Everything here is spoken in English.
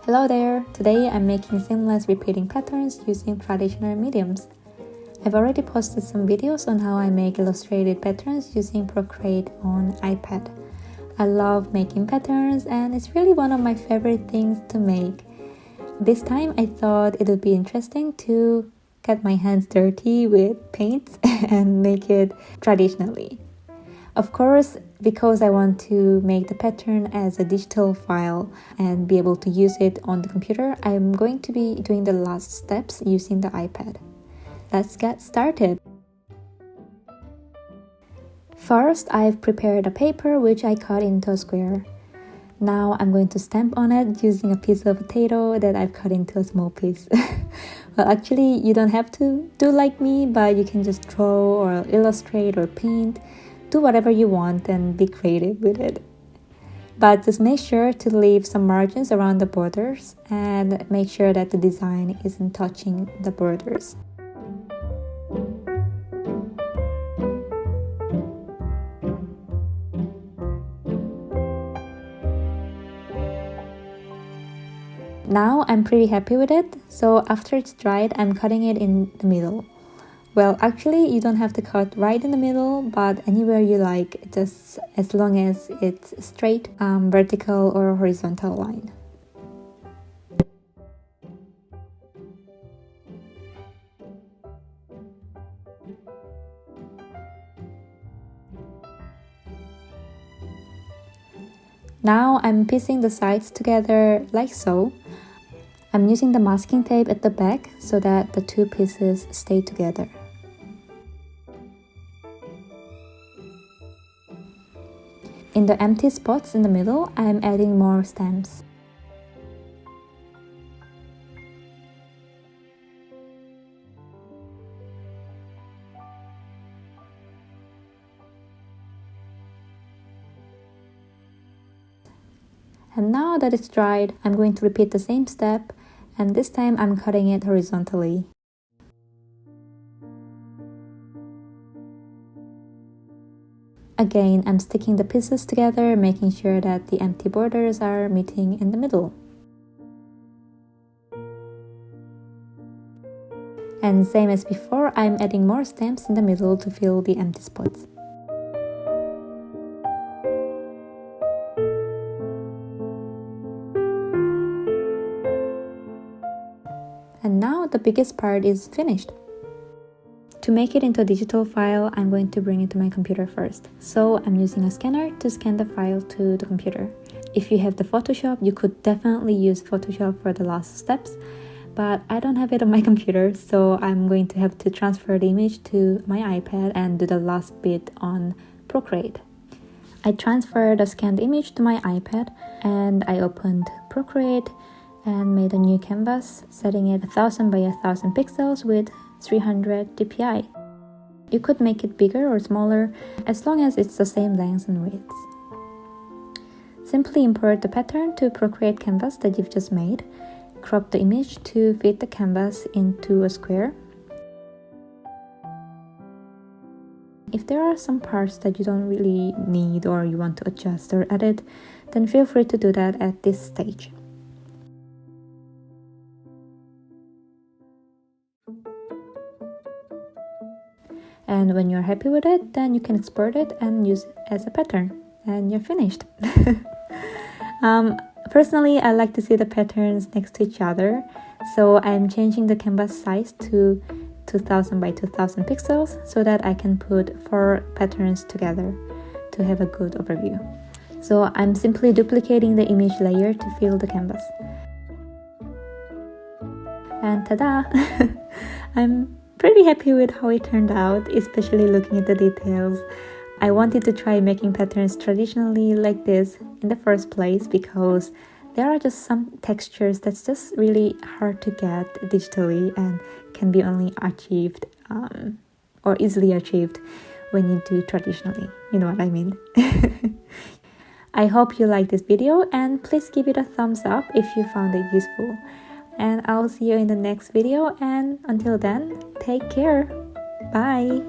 Hello there! Today I'm making seamless repeating patterns using traditional mediums. I've already posted some videos on how I make illustrated patterns using Procreate on iPad. I love making patterns and it's really one of my favorite things to make. This time I thought it would be interesting to get my hands dirty with paints and make it traditionally. Of course, because I want to make the pattern as a digital file and be able to use it on the computer, I'm going to be doing the last steps using the iPad. Let's get started. First, I've prepared a paper which I cut into a square. Now I'm going to stamp on it using a piece of potato that I've cut into a small piece. Well, actually, you don't have to do like me, but you can just draw or illustrate or paint. Do whatever you want and be creative with it. But just make sure to leave some margins around the borders and make sure that the design isn't touching the borders. Now I'm pretty happy with it, so after it's dried, I'm cutting it in the middle. Well, actually, you don't have to cut right in the middle, but anywhere you like, just as long as it's straight, vertical or horizontal line. Now I'm piecing the sides together like so. I'm using the masking tape at the back so that the two pieces stay together. In the empty spots in the middle, I'm adding more stamps. And now that it's dried, I'm going to repeat the same step, and this time I'm cutting it horizontally. Again, I'm sticking the pieces together, making sure that the empty borders are meeting in the middle. And same as before, I'm adding more stamps in the middle to fill the empty spots. And now the biggest part is finished. To make it into a digital file, I'm going to bring it to my computer first. So I'm using a scanner to scan the file to the computer. If you have the Photoshop, you could definitely use Photoshop for the last steps, but I don't have it on my computer, so I'm going to have to transfer the image to my iPad and do the last bit on Procreate. I transferred the scanned image to my iPad and I opened Procreate and made a new canvas, setting it 1000 by 1000 pixels with 300 dpi. You could make it bigger or smaller as long as it's the same length and width. Simply import the pattern to Procreate canvas that you've just made. Crop the image to fit the canvas into a square. If there are some parts that you don't really need or you want to adjust or edit, then feel free to do that at this stage. And when you're happy with it, then you can export it and use it as a pattern, and you're finished. Personally, I like to see the patterns next to each other, so I'm changing the canvas size to 2000 by 2000 pixels so that I can put 4 patterns together to have a good overview. So I'm simply duplicating the image layer to fill the canvas. And ta-da! I'm pretty happy with how it turned out, especially looking at the details. I wanted to try making patterns traditionally like this in the first place because there are just some textures that's just really hard to get digitally and can be only achieved or easily achieved when you do traditionally. You know what I mean? I hope you liked this video and please give it a thumbs up if you found it useful. And I'll see you in the next video, and until then, take care. Bye.